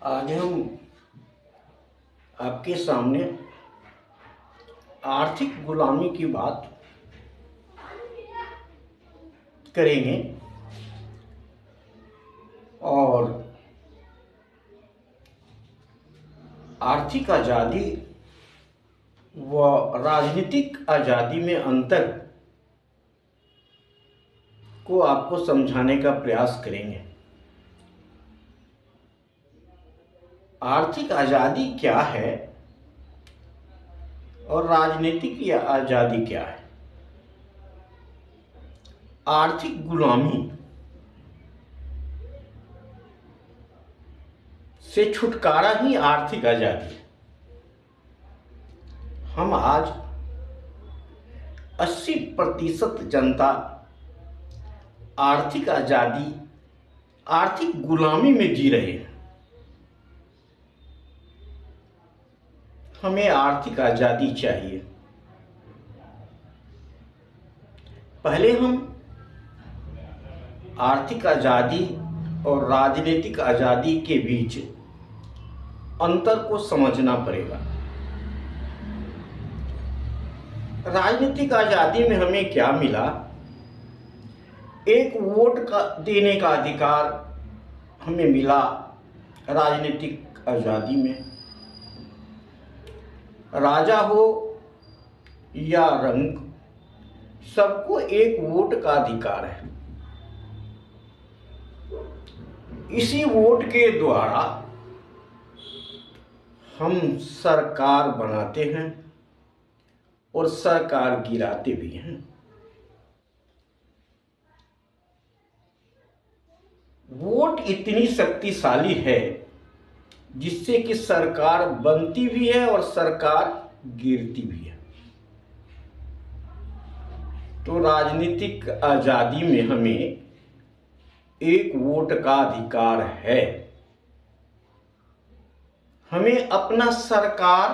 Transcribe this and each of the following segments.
आज हम आपके सामने आर्थिक गुलामी की बात करेंगे और आर्थिक आज़ादी व राजनीतिक आज़ादी में अंतर को आपको समझाने का प्रयास करेंगे। आर्थिक आज़ादी क्या है और राजनीतिक आज़ादी क्या है। आर्थिक गुलामी से छुटकारा ही आर्थिक आज़ादी है। हम आज 80% जनता आर्थिक आज़ादी, आर्थिक गुलामी में जी रहे हैं। हमें आर्थिक आज़ादी चाहिए। पहले हम आर्थिक आज़ादी और राजनीतिक आज़ादी के बीच अंतर को समझना पड़ेगा। राजनीतिक आज़ादी में हमें क्या मिला? एक वोट का देने का अधिकार हमें मिला। राजनीतिक आज़ादी में राजा हो या रंक, सबको एक वोट का अधिकार है। इसी वोट के द्वारा हम सरकार बनाते हैं और सरकार गिराते भी हैं। वोट इतनी शक्तिशाली है जिससे कि सरकार बनती भी है और सरकार गिरती भी है। तो राजनीतिक आज़ादी में हमें एक वोट का अधिकार है। हमें अपना सरकार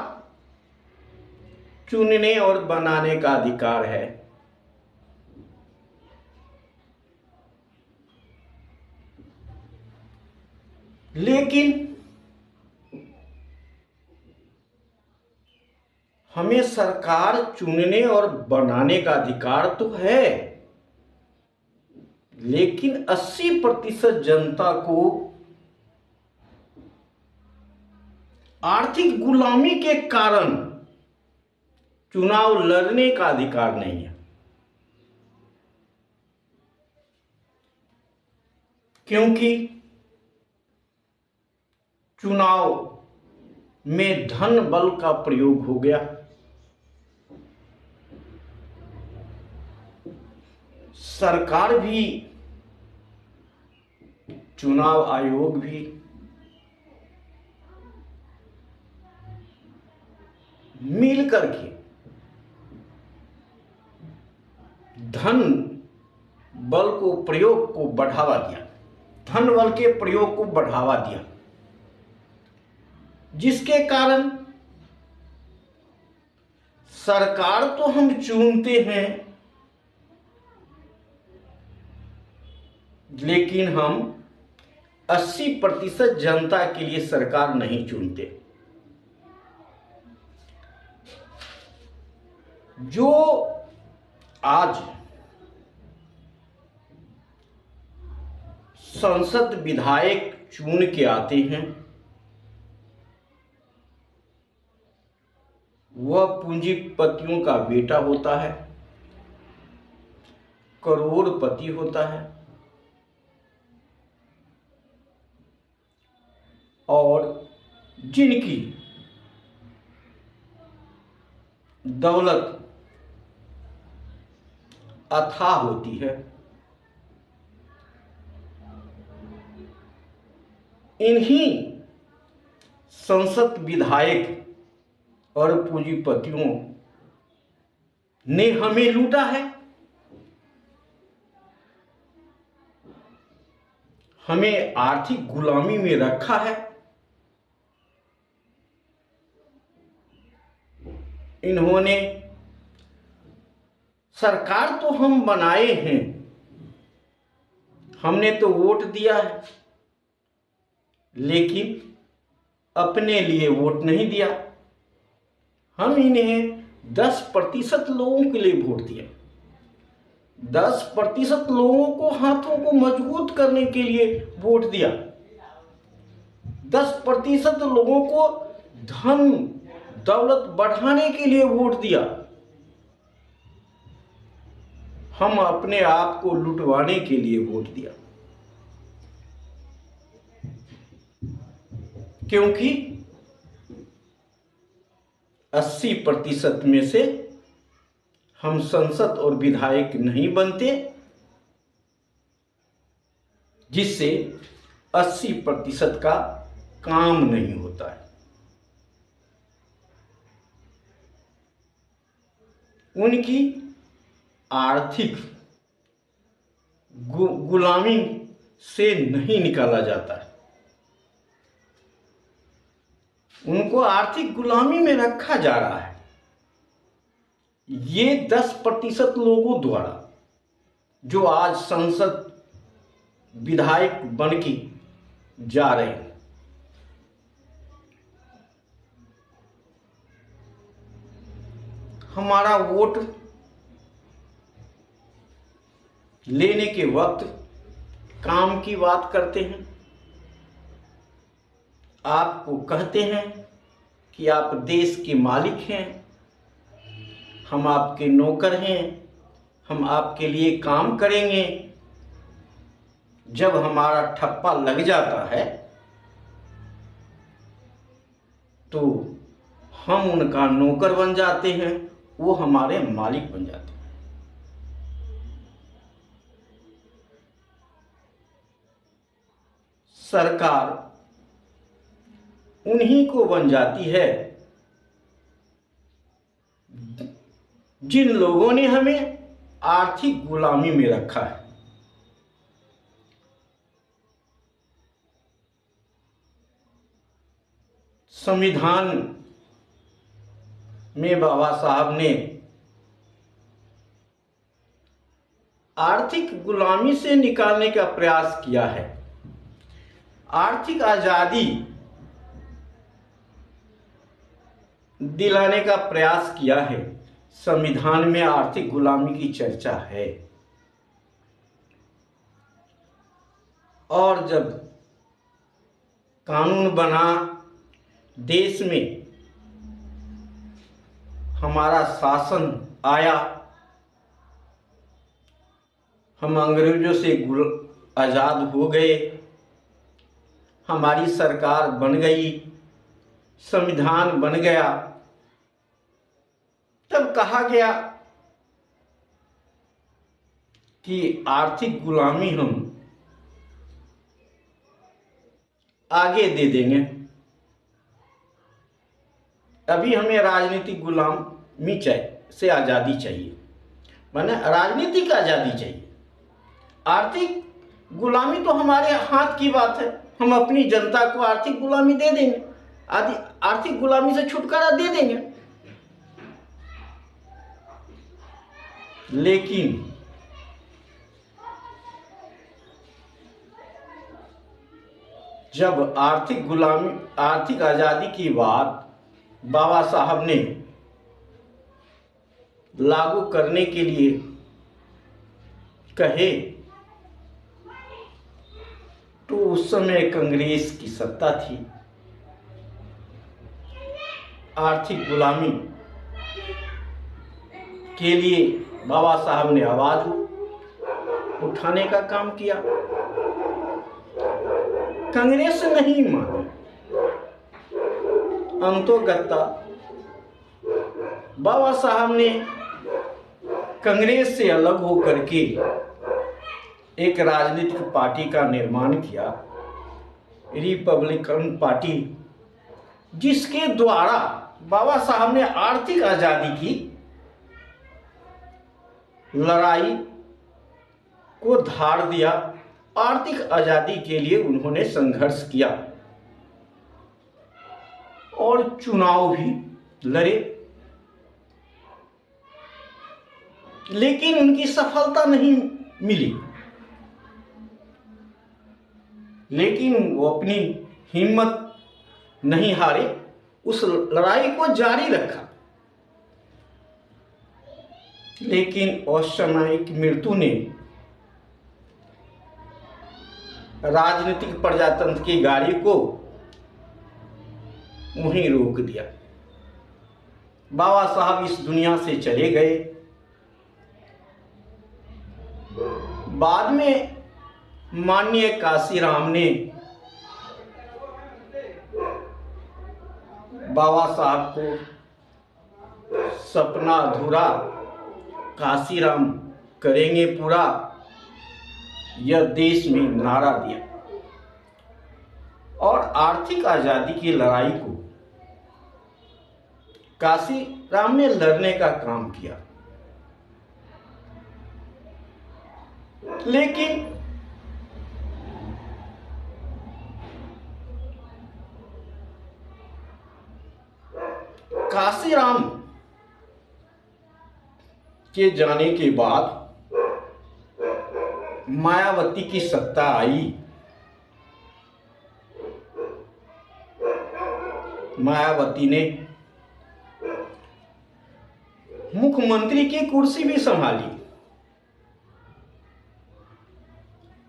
चुनने और बनाने का अधिकार है। लेकिन हमें सरकार चुनने और बनाने का अधिकार तो है, लेकिन 80% जनता को आर्थिक गुलामी के कारण चुनाव लड़ने का अधिकार नहीं है। क्योंकि चुनाव में धन बल का प्रयोग हो गया। सरकार भी, चुनाव आयोग भी मिल करके धन बल को प्रयोग को बढ़ावा दिया, धन बल के प्रयोग को बढ़ावा दिया, जिसके कारण सरकार तो हम चुनते हैं, लेकिन हम 80% जनता के लिए सरकार नहीं चुनते। जो आज संसद विधायक चुन के आते हैं वह पूंजीपतियों का बेटा होता है, करोड़पति होता है और जिनकी दौलत अथाह होती है। इन्हीं संसद विधायक और पूंजीपतियों ने हमें लूटा है, हमें आर्थिक गुलामी में रखा है। इन्होंने, सरकार तो हम बनाए हैं, हमने तो वोट दिया है, लेकिन अपने लिए वोट नहीं दिया, हम इन्हें 10% लोगों के लिए वोट दिया। 10% लोगों को हाथों को मजबूत करने के लिए वोट दिया। 10% लोगों को धन दौलत बढ़ाने के लिए वोट दिया। हम अपने आप को लुटवाने के लिए वोट दिया, क्योंकि 80% में से हम संसद और विधायक नहीं बनते, जिससे 80% का काम नहीं होता है। उनकी आर्थिक गुलामी से नहीं निकाला जाता है, उनको आर्थिक गुलामी में रखा जा रहा है। ये 10% लोगों द्वारा जो आज संसद विधायक बन के जा रहे हैं, हमारा वोट लेने के वक्त काम की बात करते हैं, आपको कहते हैं कि आप देश के मालिक हैं, हम आपके नौकर हैं, हम आपके लिए काम करेंगे। जब हमारा ठप्पा लग जाता है तो हम उनका नौकर बन जाते हैं, वो हमारे मालिक बन जाते हैं। सरकार उन्हीं को बन जाती है जिन लोगों ने हमें आर्थिक गुलामी में रखा है। संविधान में बाबा साहब ने आर्थिक गुलामी से निकालने का प्रयास किया है, आर्थिक आजादी दिलाने का प्रयास किया है। संविधान में आर्थिक गुलामी की चर्चा है, और जब कानून बना, देश में हमारा शासन आया, हम अंग्रेजों से आज़ाद हो गए, हमारी सरकार बन गई, संविधान बन गया, तब कहा गया कि आर्थिक गुलामी हम आगे दे देंगे, अभी हमें राजनीतिक गुलामी से आज़ादी चाहिए, माने राजनीतिक आज़ादी चाहिए। आर्थिक गुलामी तो हमारे हाथ की बात है, हम अपनी जनता को आर्थिक गुलामी दे देंगे, आर्थिक गुलामी से छुटकारा दे देंगे। लेकिन जब आर्थिक आज़ादी की बात बाबा साहब ने लागू करने के लिए कहे, तो उस समय कांग्रेस की सत्ता थी। आर्थिक गुलामी के लिए बाबा साहब ने आवाज उठाने का काम किया, कांग्रेस नहीं मानी। अंतोगत्ता बाबा साहब ने कांग्रेस से अलग होकर के एक राजनीतिक पार्टी का निर्माण किया, रिपब्लिकन पार्टी, जिसके द्वारा बाबा साहब ने आर्थिक आज़ादी की लड़ाई को धार दिया। आर्थिक आज़ादी के लिए उन्होंने संघर्ष किया और चुनाव भी लड़े, लेकिन उनकी सफलता नहीं मिली। लेकिन वो अपनी हिम्मत नहीं हारे, उस लड़ाई को जारी रखा। लेकिन असामयिक मृत्यु ने राजनीतिक प्रजातंत्र की गाड़ी को वहीं रोक दिया। बाबा साहब इस दुनिया से चले गए। बाद में माननीय काशीराम ने बाबा साहब को सपना अधूरा, काशीराम करेंगे पूरा, यह देश में नारा दिया और आर्थिक आजादी की लड़ाई को काशीराम ने लड़ने का काम किया। लेकिन काशीराम के जाने के बाद मायावती की सत्ता आई। मायावती ने मुख्यमंत्री की कुर्सी भी संभाली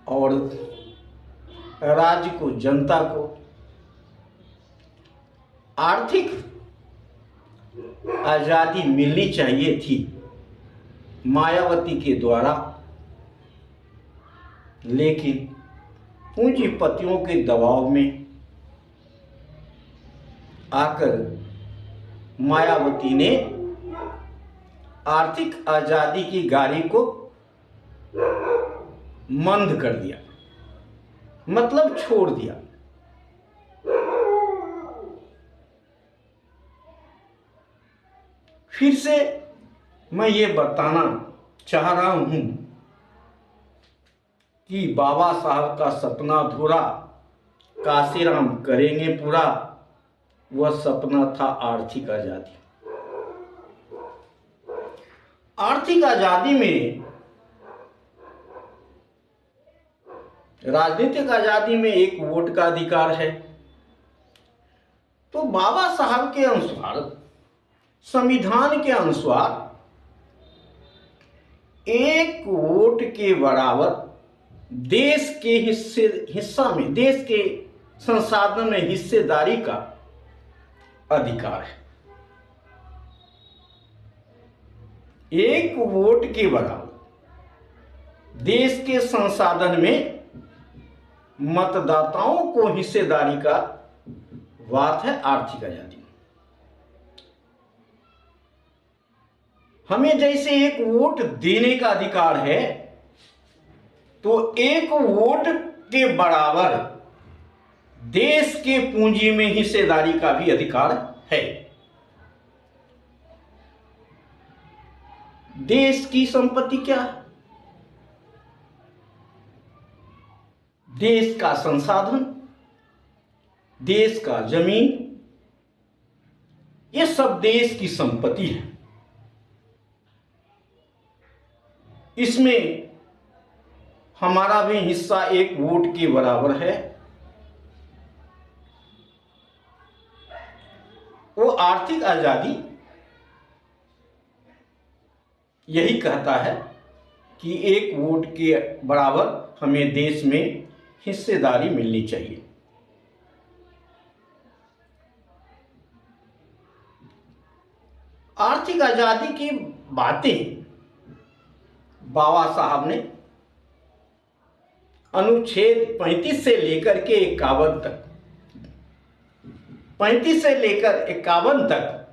और राज्य को, जनता को आर्थिक आजादी मिलनी चाहिए थी मायावती के द्वारा। लेकिन पूंजीपतियों के दबाव में आकर मायावती ने आर्थिक आजादी की गाड़ी को मंद कर दिया, मतलब छोड़ दिया। फिर से मैं ये बताना चाह रहा हूं कि बाबा साहब का सपना अधूरा, काशीराम करेंगे पूरा, वह सपना था आर्थिक आजादी। आर्थिक आजादी में, राजनीतिक आजादी में एक वोट का अधिकार है। तो बाबा साहब के अनुसार, संविधान के अनुसार, एक वोट के बराबर देश के हिस्सा में, देश के संसाधन में हिस्सेदारी का अधिकार है। एक वोट के बराबर देश के संसाधन में मतदाताओं को हिस्सेदारी का बात है आर्थिक आजादी। हमें जैसे एक वोट देने का अधिकार है, तो एक वोट के बराबर देश के पूंजी में हिस्सेदारी का भी अधिकार है। देश की संपत्ति क्या है? देश का संसाधन, देश का जमीन, ये सब देश की संपत्ति है। इसमें हमारा भी हिस्सा एक वोट के बराबर है। वो आर्थिक आजादी यही कहता है कि एक वोट के बराबर हमें देश में हिस्सेदारी मिलनी चाहिए। आर्थिक आजादी की बातें बाबा साहब ने अनुच्छेद 35 से लेकर के 51 तक, 35 से लेकर 51 तक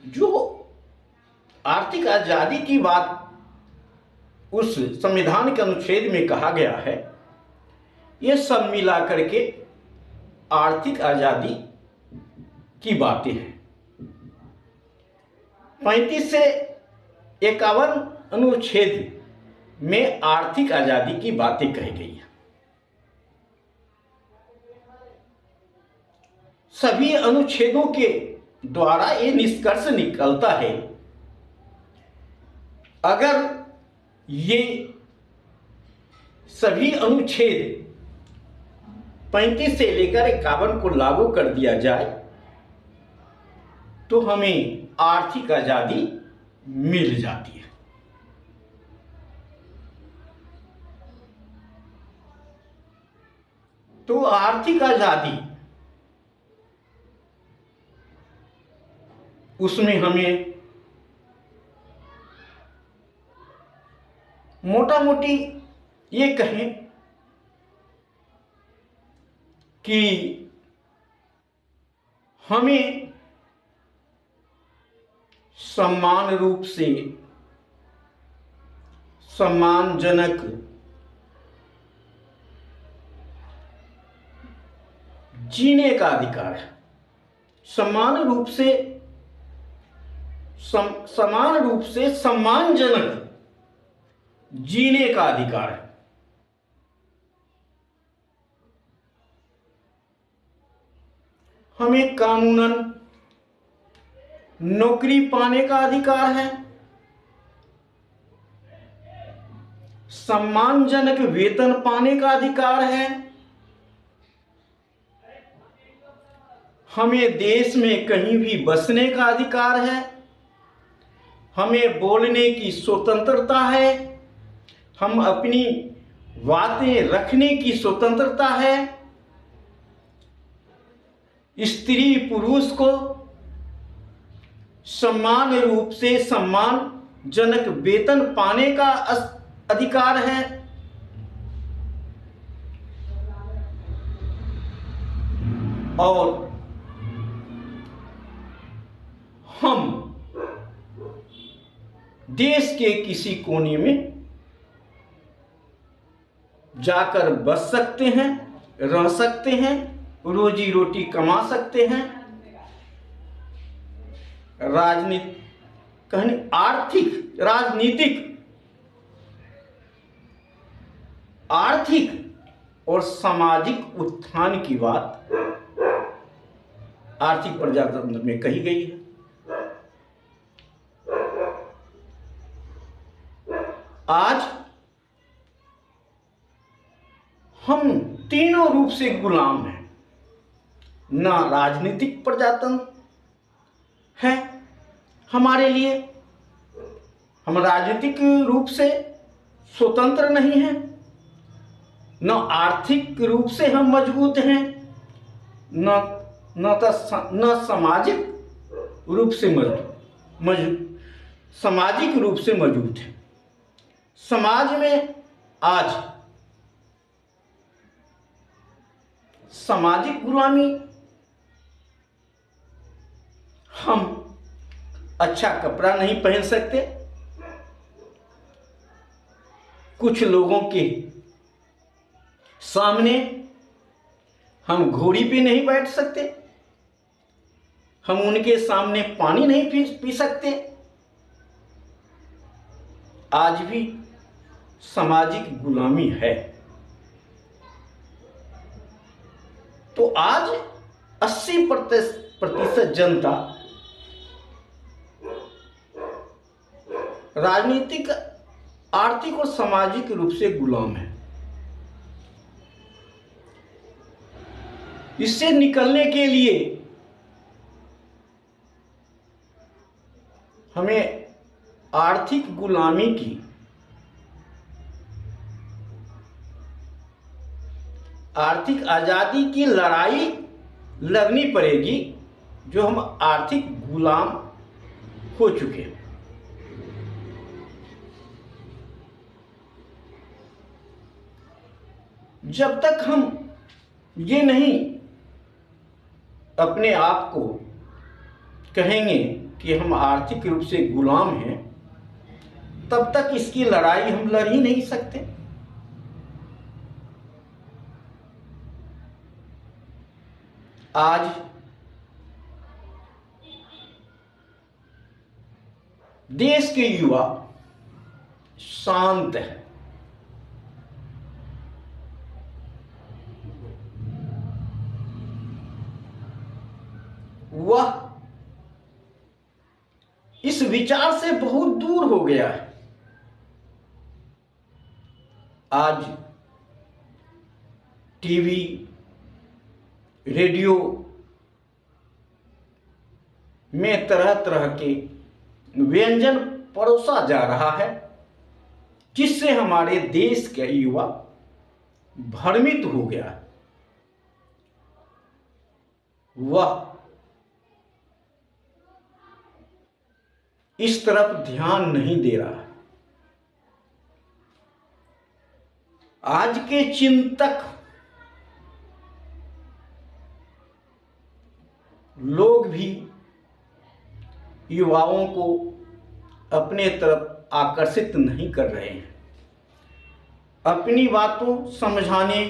जो आर्थिक आजादी की बात उस संविधान के अनुच्छेद में कहा गया है, ये सब मिला करके आर्थिक आजादी की बातें हैं। 35 से 51 अनुच्छेद में आर्थिक आजादी की बातें कही गई है। सभी अनुच्छेदों के द्वारा ये निष्कर्ष निकलता है, अगर ये सभी अनुच्छेद 35 से लेकर 51 को लागू कर दिया जाए तो हमें आर्थिक आजादी मिल जाती है। तो आर्थिक आजादी, उसमें हमें मोटा मोटी ये कहें कि हमें समान रूप से सम्मानजनक जीने का अधिकार है। समान रूप से सम्मानजनक जीने का अधिकार है। हमें कानूनन नौकरी पाने का अधिकार है, सम्मानजनक वेतन पाने का अधिकार है, हमें देश में कहीं भी बसने का अधिकार है, हमें बोलने की स्वतंत्रता है, हम अपनी बातें रखने की स्वतंत्रता है, स्त्री पुरुष को समान रूप से सम्मानजनक वेतन पाने का अधिकार है, और हम देश के किसी कोने में जाकर बस सकते हैं, रह सकते हैं, रोजी रोटी कमा सकते हैं। आर्थिक और सामाजिक उत्थान की बात आर्थिक प्रजातंत्र में कही गई है। आज हम तीनों रूप से गुलाम हैं। ना राजनीतिक प्रजातंत्र है हमारे लिए, हम राजनीतिक रूप से स्वतंत्र नहीं हैं, न आर्थिक रूप से हम मजबूत हैं, न सामाजिक रूप से सामाजिक रूप से मजबूत हैं। समाज में आज सामाजिक गुलामी, हम अच्छा कपड़ा नहीं पहन सकते, कुछ लोगों के सामने हम घोड़ी पे नहीं बैठ सकते, हम उनके सामने पानी नहीं पी सकते। आज भी सामाजिक गुलामी है। तो आज 80% जनता राजनीतिक, आर्थिक और सामाजिक रूप से गुलाम है। इससे निकलने के लिए हमें आर्थिक गुलामी की, आर्थिक आजादी की लड़ाई लड़नी पड़ेगी, जो हम आर्थिक गुलाम हो चुके हैं। जब तक हम ये नहीं अपने आप को कहेंगे कि हम आर्थिक रूप से गुलाम हैं, तब तक इसकी लड़ाई हम लड़ ही नहीं सकते। आज देश के युवा शांत है, वह इस विचार से बहुत दूर हो गया है। आज टीवी, रेडियो में तरह तरह के व्यंजन परोसा जा रहा है, जिससे हमारे देश के युवा भ्रमित हो गया है। वह इस तरफ ध्यान नहीं दे रहा है। आज के चिंतक लोग भी युवाओं को अपने तरफ आकर्षित नहीं कर रहे हैं, अपनी बातों समझाने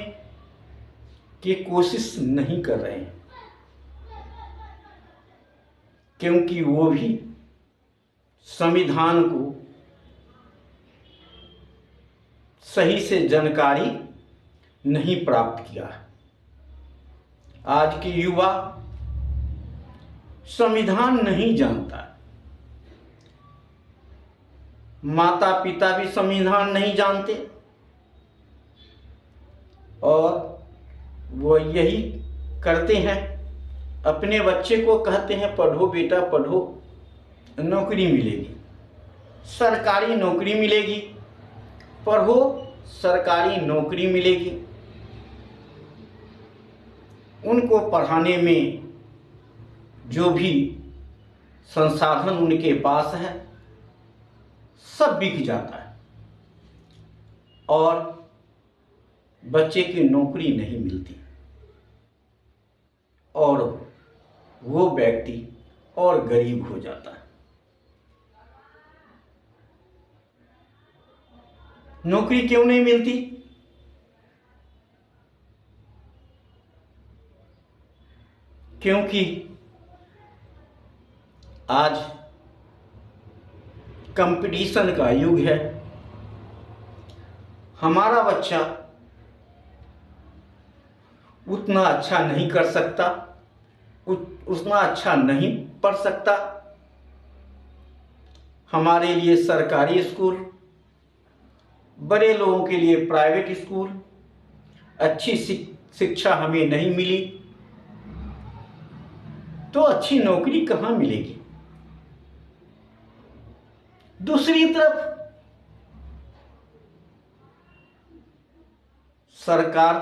की कोशिश नहीं कर रहे हैं, क्योंकि वो भी संविधान को सही से जानकारी नहीं प्राप्त किया है। आज के युवा संविधान नहीं जानता, माता पिता भी संविधान नहीं जानते, और वो यही करते हैं, अपने बच्चे को कहते हैं पढ़ो बेटा पढ़ो, नौकरी मिलेगी, सरकारी नौकरी मिलेगी, पढ़ो सरकारी नौकरी मिलेगी। उनको पढ़ाने में जो भी संसाधन उनके पास है सब बिक जाता है, और बच्चे की नौकरी नहीं मिलती, और वो व्यक्ति और गरीब हो जाता है। नौकरी क्यों नहीं मिलती? क्योंकि आज कंपटीशन का युग है। हमारा बच्चा उतना अच्छा नहीं कर सकता, उतना अच्छा नहीं पढ़ सकता, हमारे लिए सरकारी स्कूल, बड़े लोगों के लिए प्राइवेट स्कूल, अच्छी शिक्षा हमें नहीं मिली, तो अच्छी नौकरी कहाँ मिलेगी? दूसरी तरफ सरकार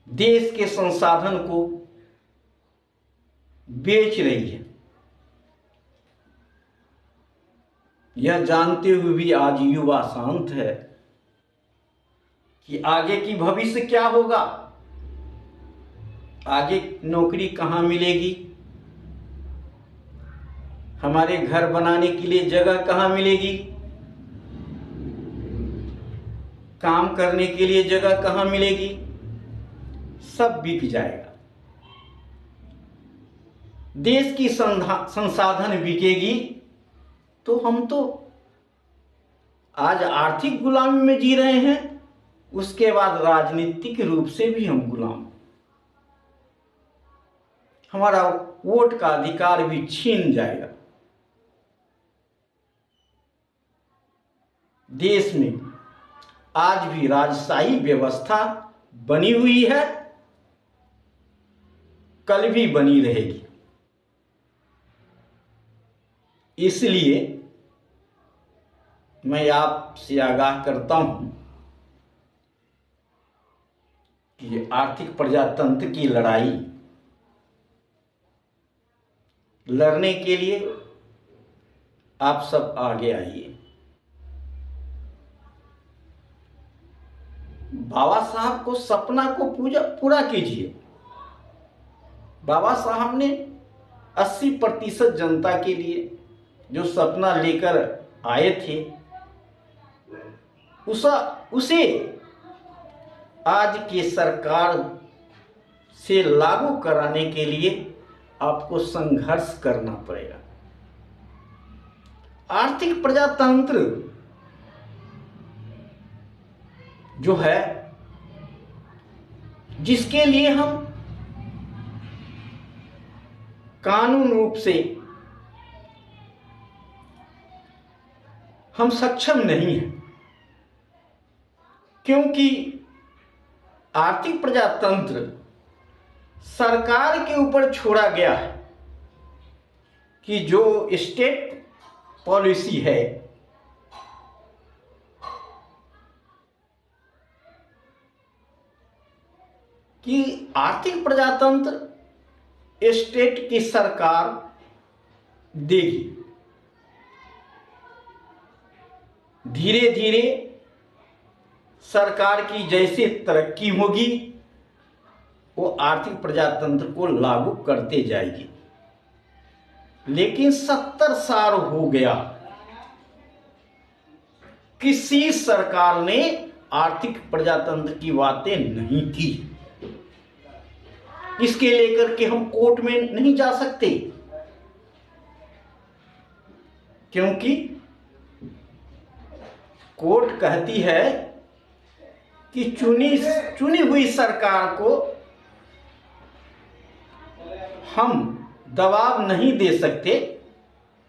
देश के संसाधन को बेच रही है, यह जानते हुए भी आज युवा शांत है कि आगे की भविष्य क्या होगा, आगे नौकरी कहाँ मिलेगी, हमारे घर बनाने के लिए जगह कहाँ मिलेगी, काम करने के लिए जगह कहाँ मिलेगी, सब बिक जाएगा। देश की संसाधन बिकेगी तो हम तो आज आर्थिक गुलामी में जी रहे हैं, उसके बाद राजनीतिक रूप से भी हम गुलाम, हमारा वोट का अधिकार भी छीन जाएगा। देश में आज भी राजशाही व्यवस्था बनी हुई है, कल भी बनी रहेगी। इसलिए मैं आपसे आगाह करता हूं कि आर्थिक प्रजातंत्र की लड़ाई लड़ने के लिए आप सब आगे आइए। बाबा साहब को सपना को पूरा कीजिए। बाबा साहब ने 80% जनता के लिए जो सपना लेकर आए थे, उसे आज की सरकार से लागू कराने के लिए आपको संघर्ष करना पड़ेगा। आर्थिक प्रजातंत्र जो है, जिसके लिए हम कानून रूप से हम सक्षम नहीं हैं, क्योंकि आर्थिक प्रजातंत्र सरकार के ऊपर छोड़ा गया है कि जो स्टेट पॉलिसी है कि आर्थिक प्रजातंत्र स्टेट की सरकार देगी। धीरे धीरे सरकार की जैसे तरक्की होगी वो आर्थिक प्रजातंत्र को लागू करते जाएगी। लेकिन 70 साल हो गया, किसी सरकार ने आर्थिक प्रजातंत्र की बातें नहीं की। इसके लेकर के हम कोर्ट में नहीं जा सकते, क्योंकि कोर्ट कहती है कि चुनी हुई सरकार को हम दबाव नहीं दे सकते,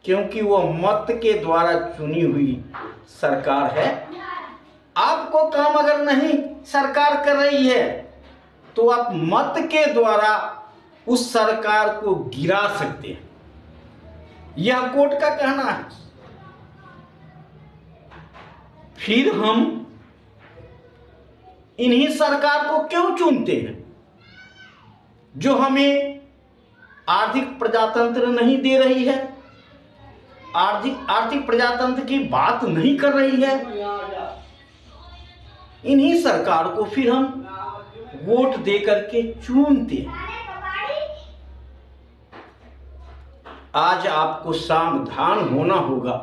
क्योंकि वो मत के द्वारा चुनी हुई सरकार है। आपको काम अगर नहीं सरकार कर रही है तो आप मत के द्वारा उस सरकार को गिरा सकते हैं, यह कोर्ट का कहना है। फिर हम इन्हीं सरकार को क्यों चुनते हैं जो हमें आर्थिक प्रजातंत्र नहीं दे रही है, आर्थिक प्रजातंत्र की बात नहीं कर रही है। इन्हीं सरकार को फिर हम वोट दे करके चुनते हैं। आज आपको सावधान होना होगा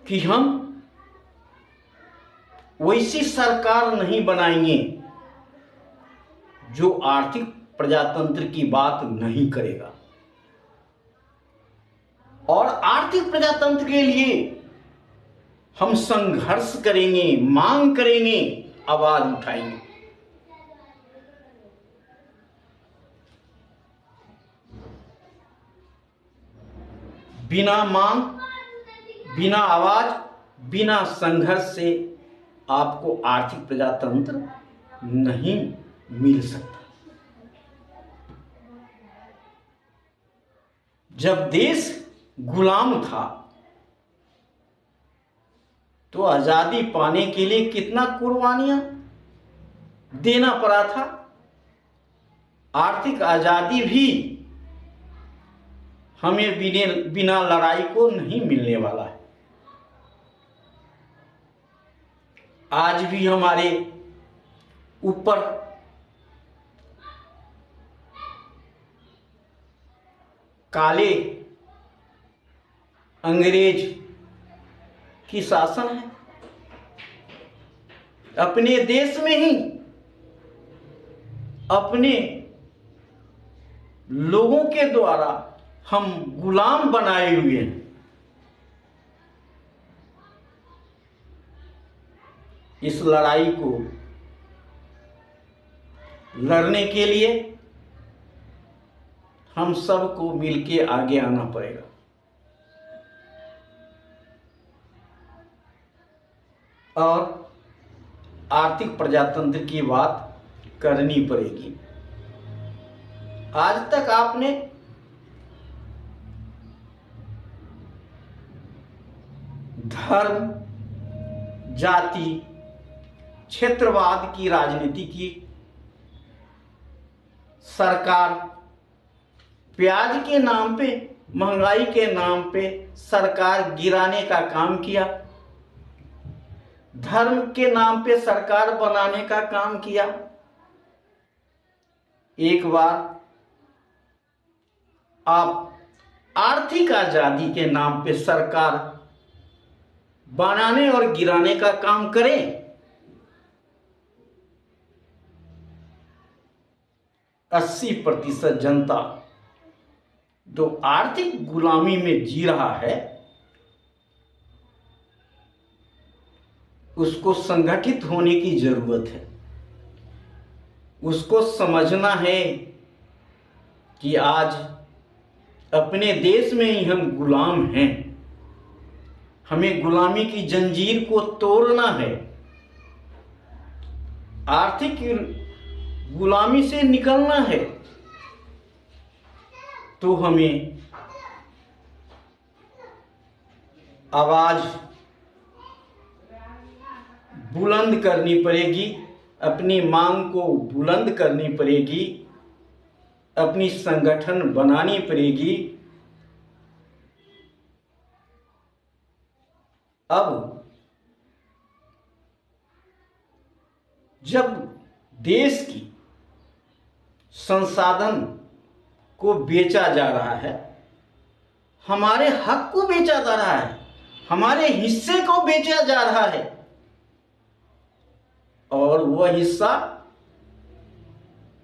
कि हम वैसी सरकार नहीं बनाएंगे जो आर्थिक प्रजातंत्र की बात नहीं करेगा। और आर्थिक प्रजातंत्र के लिए हम संघर्ष करेंगे, मांग करेंगे, आवाज उठाएंगे। बिना मांग, बिना आवाज, बिना संघर्ष से आपको आर्थिक प्रजातंत्र नहीं मिल सकता। जब देश गुलाम था तो आजादी पाने के लिए कितना कुर्बानियां देना पड़ा था। आर्थिक आजादी भी हमें बिना लड़ाई को नहीं मिलने वाला है। आज भी हमारे ऊपर काले अंग्रेज की शासन है। अपने देश में ही अपने लोगों के द्वारा हम गुलाम बनाए हुए हैं। इस लड़ाई को लड़ने के लिए हम सबको मिलके आगे आना पड़ेगा। और आर्थिक प्रजातंत्र की बात करनी पड़ेगी। आज तक आपने धर्म, जाति, क्षेत्रवाद की राजनीति की। सरकार प्याज के नाम पे, महंगाई के नाम पे सरकार गिराने का काम किया। धर्म के नाम पे सरकार बनाने का काम किया। एक बार आप आर्थिक आजादी के नाम पे सरकार बनाने और गिराने का काम करें। 80% जनता जो आर्थिक गुलामी में जी रहा है उसको संगठित होने की जरूरत है। उसको समझना है कि आज अपने देश में ही हम गुलाम हैं। हमें गुलामी की जंजीर को तोड़ना है। आर्थिक गुलामी से निकलना है तो हमें आवाज बुलंद करनी पड़ेगी, अपनी मांग को बुलंद करनी पड़ेगी, अपनी संगठन बनानी पड़ेगी। अब जब देश की संसाधन को बेचा जा रहा है, हमारे हक को बेचा जा रहा है, हमारे हिस्से को बेचा जा रहा है और वह हिस्सा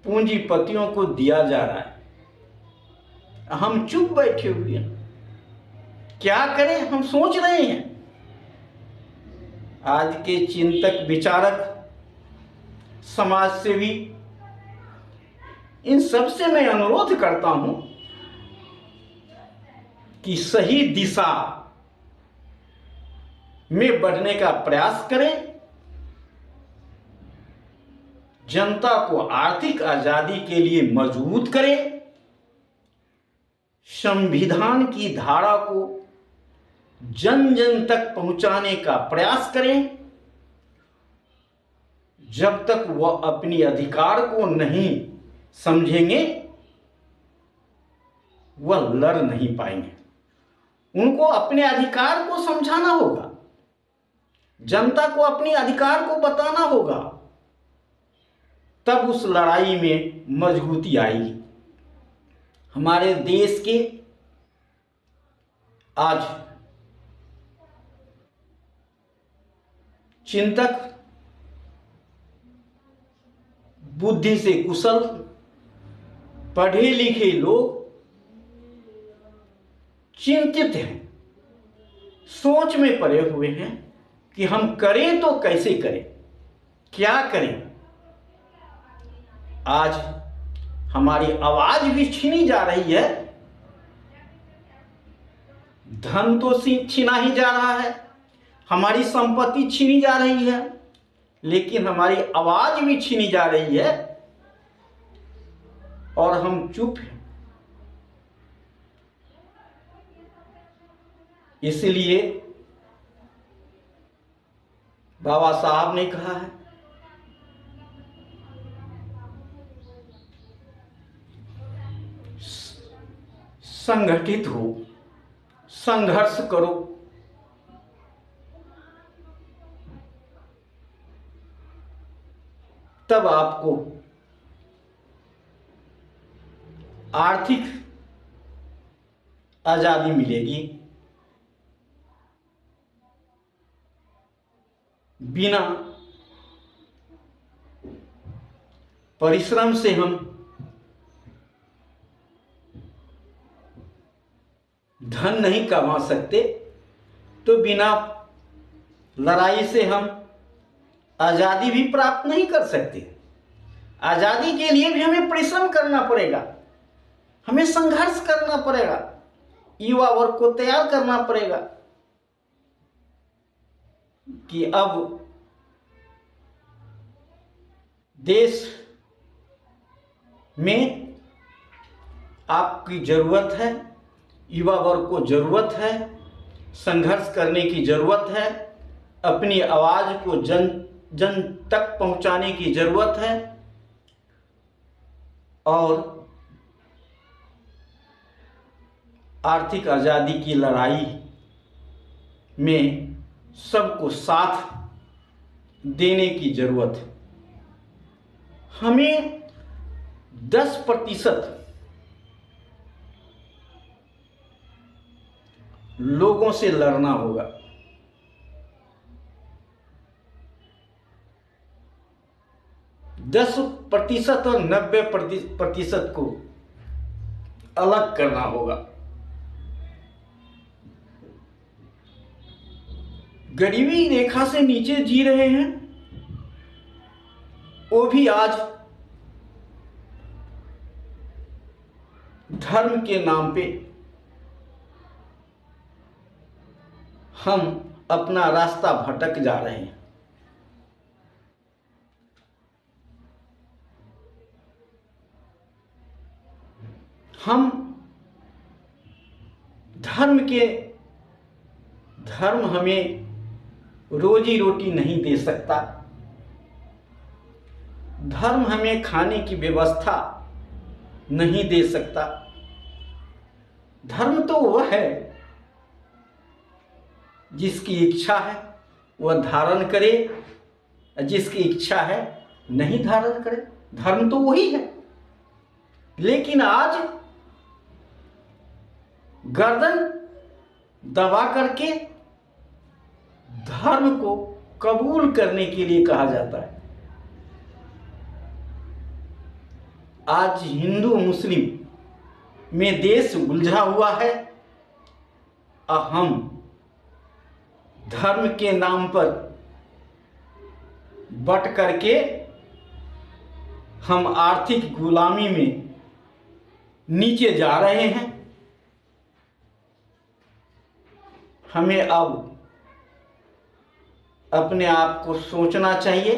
पूंजीपतियों को दिया जा रहा है, हम चुप बैठे हुए हैं। क्या करें, हम सोच रहे हैं। आज के चिंतक, विचारक, समाजसेवी, इन सब से मैं अनुरोध करता हूं कि सही दिशा में बढ़ने का प्रयास करें। जनता को आर्थिक आजादी के लिए मजबूत करें। संविधान की धारा को जन जन तक पहुंचाने का प्रयास करें। जब तक वह अपनी अधिकार को नहीं समझेंगे, वह लड़ नहीं पाएंगे। उनको अपने अधिकार को समझाना होगा, जनता को अपने अधिकार को बताना होगा, तब उस लड़ाई में मजबूती आएगी। हमारे देश के आज चिंतक, बुद्धि से कुशल, पढ़े लिखे लोग चिंतित हैं, सोच में पड़े हुए हैं कि हम करें तो कैसे करें, क्या करें। आज हमारी आवाज भी छीनी जा रही है, धन तो छीना ही जा रहा है, हमारी संपत्ति छीनी जा रही है, लेकिन हमारी आवाज भी छीनी जा रही है और हम चुप हैं। इसलिए बाबा साहब ने कहा है, संगठित हो, संघर्ष करो, तब आपको आर्थिक आजादी मिलेगी। बिना परिश्रम से हम धन नहीं कमा सकते, तो बिना लड़ाई से हम आजादी भी प्राप्त नहीं कर सकते। आजादी के लिए भी हमें परिश्रम करना पड़ेगा, हमें संघर्ष करना पड़ेगा, युवा वर्ग को तैयार करना पड़ेगा कि अब देश में आपकी जरूरत है, युवा वर्ग को जरूरत है, संघर्ष करने की जरूरत है, अपनी आवाज को जन जन तक पहुंचाने की जरूरत है और आर्थिक आजादी की लड़ाई में सबको साथ देने की जरूरत है। हमें 10% लोगों से लड़ना होगा। 10% और 90% को अलग करना होगा। गरीबी रेखा से नीचे जी रहे हैं, वो भी आज धर्म के नाम पे हम अपना रास्ता भटक जा रहे हैं। हम धर्म हमें रोजी रोटी नहीं दे सकता। धर्म हमें खाने की व्यवस्था नहीं दे सकता। धर्म तो वह है जिसकी इच्छा है वह धारण करे, जिसकी इच्छा है नहीं धारण करे। धर्म तो वही है। लेकिन आज गर्दन दबा करके धर्म को कबूल करने के लिए कहा जाता है। आज हिंदू मुस्लिम में देश उलझा हुआ है और हम धर्म के नाम पर बट करके हम आर्थिक गुलामी में नीचे जा रहे हैं। हमें अब अपने आप को सोचना चाहिए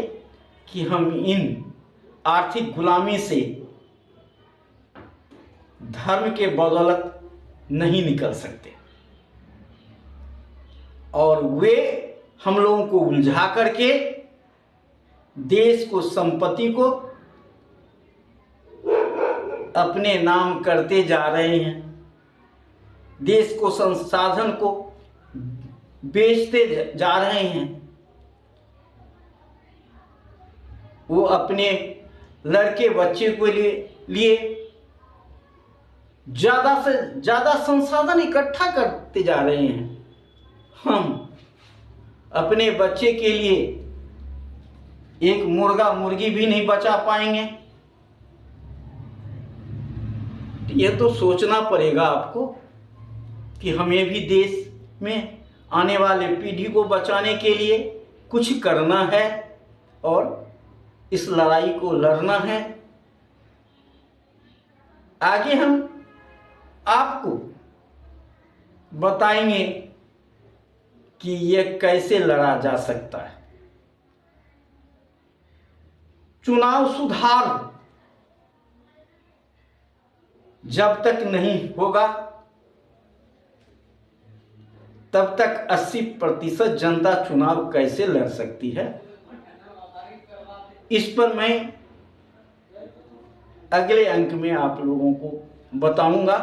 कि हम इन आर्थिक गुलामी से धर्म के बदौलत नहीं निकल सकते और वे हम लोगों को उलझा करके देश को, संपत्ति को अपने नाम करते जा रहे हैं। देश को, संसाधन को बेचते जा रहे हैं। वो अपने लड़के बच्चे को लिए ज़्यादा से ज़्यादा संसाधन इकट्ठा करते जा रहे हैं। हम अपने बच्चे के लिए एक मुर्गा मुर्गी भी नहीं बचा पाएंगे। ये तो सोचना पड़ेगा आपको कि हमें भी देश में आने वाले पीढ़ी को बचाने के लिए कुछ करना है और इस लड़ाई को लड़ना है। आगे हम आपको बताएंगे कि यह कैसे लड़ा जा सकता है। चुनाव सुधार जब तक नहीं होगा तब तक 80% जनता चुनाव कैसे लड़ सकती है, इस पर मैं अगले अंक में आप लोगों को बताऊंगा।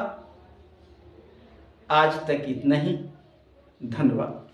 आज तक इतना ही। धन्यवाद।